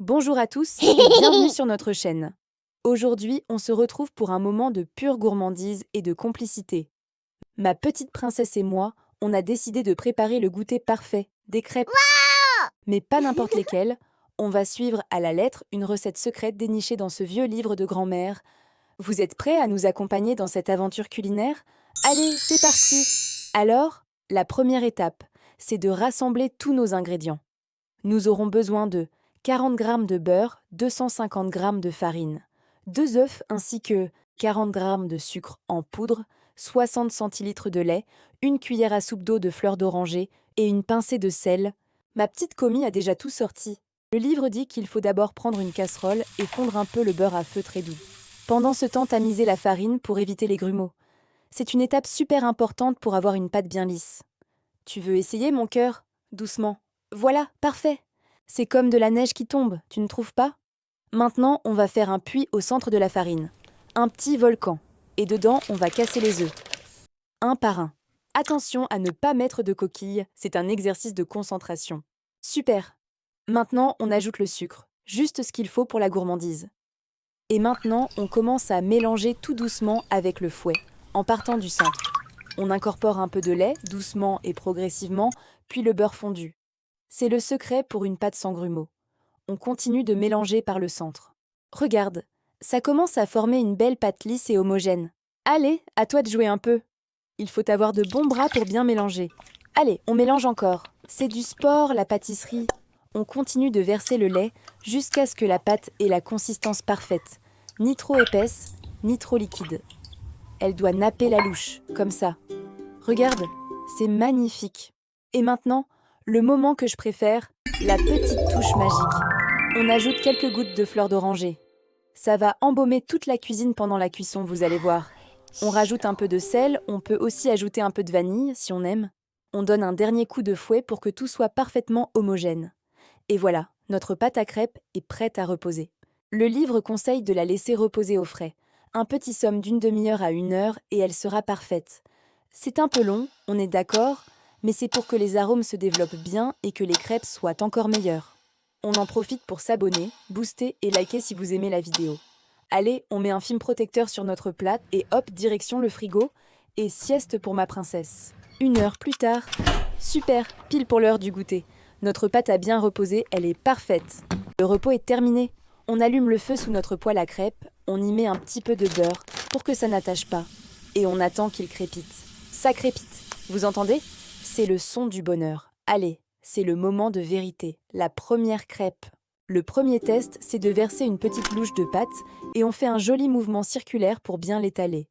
Bonjour à tous et bienvenue sur notre chaîne. Aujourd'hui, on se retrouve pour un moment de pure gourmandise et de complicité. Ma petite princesse et moi, on a décidé de préparer le goûter parfait, des crêpes. Mais pas n'importe lesquelles. On va suivre à la lettre une recette secrète dénichée dans ce vieux livre de grand-mère. Vous êtes prêts à nous accompagner dans cette aventure culinaire? Allez, c'est parti! Alors, la première étape, c'est de rassembler tous nos ingrédients. Nous aurons besoin de 40 g de beurre, 250 g de farine, 2 œufs ainsi que 40 g de sucre en poudre, 60 centilitres de lait, une cuillère à soupe d'eau de fleurs d'oranger et une pincée de sel. Ma petite commis a déjà tout sorti. Le livre dit qu'il faut d'abord prendre une casserole et fondre un peu le beurre à feu très doux. Pendant ce temps, tamiser la farine pour éviter les grumeaux. C'est une étape super importante pour avoir une pâte bien lisse. Tu veux essayer, mon cœur? Doucement. Voilà, parfait. C'est comme de la neige qui tombe, tu ne trouves pas? Maintenant, on va faire un puits au centre de la farine. Un petit volcan. Et dedans, on va casser les œufs. Un par un. Attention à ne pas mettre de coquilles, c'est un exercice de concentration. Super. Maintenant, on ajoute le sucre. Juste ce qu'il faut pour la gourmandise. Et maintenant, on commence à mélanger tout doucement avec le fouet, en partant du centre. On incorpore un peu de lait, doucement et progressivement, puis le beurre fondu. C'est le secret pour une pâte sans grumeaux. On continue de mélanger par le centre. Regarde, ça commence à former une belle pâte lisse et homogène. Allez, à toi de jouer un peu. Il faut avoir de bons bras pour bien mélanger. Allez, on mélange encore. C'est du sport, la pâtisserie. On continue de verser le lait jusqu'à ce que la pâte ait la consistance parfaite. Ni trop épaisse, ni trop liquide. Elle doit napper la louche, comme ça. Regarde, c'est magnifique. Et maintenant, le moment que je préfère, la petite touche magique. On ajoute quelques gouttes de fleurs d'oranger. Ça va embaumer toute la cuisine pendant la cuisson, vous allez voir. On rajoute un peu de sel, on peut aussi ajouter un peu de vanille, si on aime. On donne un dernier coup de fouet pour que tout soit parfaitement homogène. Et voilà, notre pâte à crêpes est prête à reposer. Le livre conseille de la laisser reposer au frais. Un petit somme d'une demi-heure à 1 heure et elle sera parfaite. C'est un peu long, on est d'accord, mais c'est pour que les arômes se développent bien et que les crêpes soient encore meilleures. On en profite pour s'abonner, booster et liker si vous aimez la vidéo. Allez, on met un film protecteur sur notre plate et hop, direction le frigo. Et sieste pour ma princesse. 1 heure plus tard. Super, pile pour l'heure du goûter. Notre pâte a bien reposé, elle est parfaite. Le repos est terminé. On allume le feu sous notre poêle à crêpes, on y met un petit peu de beurre pour que ça n'attache pas. Et on attend qu'il crépite. Ça crépite, vous entendez? C'est le son du bonheur. Allez, c'est le moment de vérité, la première crêpe. Le premier test, c'est de verser une petite louche de pâte et on fait un joli mouvement circulaire pour bien l'étaler.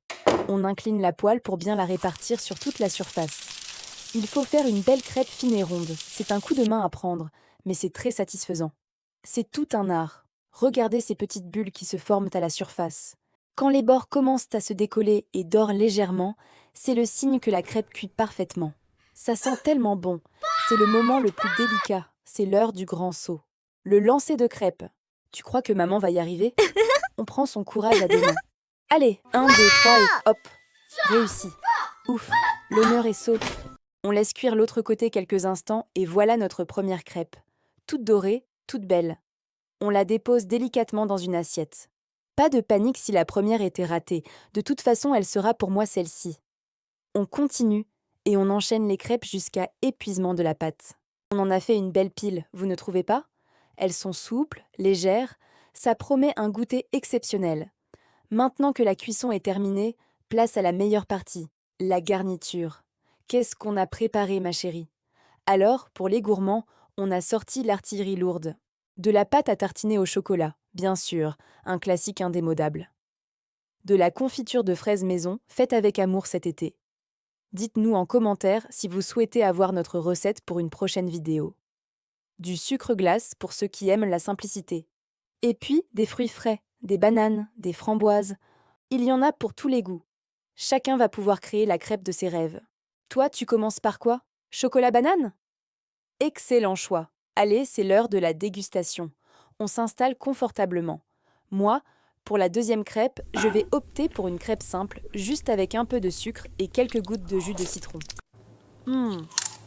On incline la poêle pour bien la répartir sur toute la surface. Il faut faire une belle crêpe fine et ronde. C'est un coup de main à prendre, mais c'est très satisfaisant. C'est tout un art. Regardez ces petites bulles qui se forment à la surface. Quand les bords commencent à se décoller et dorent légèrement, c'est le signe que la crêpe cuit parfaitement. Ça sent tellement bon. C'est le moment le plus délicat. C'est l'heure du grand saut. Le lancer de crêpes. Tu crois que maman va y arriver? On prend son courage à deux mains. Allez, 1, 2, 3 et hop! Réussi. Ouf, l'honneur est sauf. On laisse cuire l'autre côté quelques instants et voilà notre première crêpe. Toute dorée, toute belle. On la dépose délicatement dans une assiette. Pas de panique si la première était ratée. De toute façon, elle sera pour moi celle-ci. On continue et on enchaîne les crêpes jusqu'à épuisement de la pâte. On en a fait une belle pile, vous ne trouvez pas? Elles sont souples, légères, ça promet un goûter exceptionnel. Maintenant que la cuisson est terminée, place à la meilleure partie, la garniture. Qu'est-ce qu'on a préparé, ma chérie? Alors, pour les gourmands, on a sorti l'artillerie lourde. De la pâte à tartiner au chocolat, bien sûr, un classique indémodable. De la confiture de fraises maison, faite avec amour cet été. Dites-nous en commentaire si vous souhaitez avoir notre recette pour une prochaine vidéo. Du sucre glace pour ceux qui aiment la simplicité. Et puis des fruits frais, des bananes, des framboises. Il y en a pour tous les goûts. Chacun va pouvoir créer la crêpe de ses rêves. Toi, tu commences par quoi? Chocolat banane? Excellent choix. Allez, c'est l'heure de la dégustation. On s'installe confortablement. Moi, pour la deuxième crêpe, je vais opter pour une crêpe simple, juste avec un peu de sucre et quelques gouttes de jus de citron.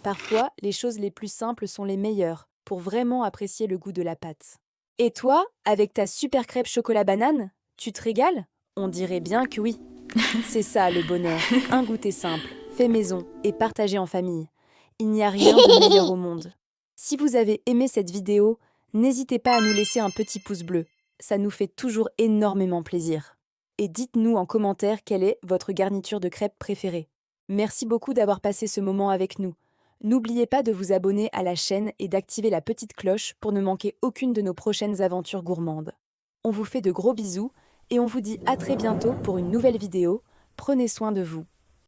Parfois, les choses les plus simples sont les meilleures, pour vraiment apprécier le goût de la pâte. Et toi, avec ta super crêpe chocolat banane, tu te régales? On dirait bien que oui. C'est ça le bonheur, un goûter simple, fait maison et partagé en famille. Il n'y a rien de meilleur au monde. Si vous avez aimé cette vidéo, n'hésitez pas à nous laisser un petit pouce bleu. Ça nous fait toujours énormément plaisir. Et dites-nous en commentaire quelle est votre garniture de crêpes préférée. Merci beaucoup d'avoir passé ce moment avec nous. N'oubliez pas de vous abonner à la chaîne et d'activer la petite cloche pour ne manquer aucune de nos prochaines aventures gourmandes. On vous fait de gros bisous et on vous dit à très bientôt pour une nouvelle vidéo. Prenez soin de vous.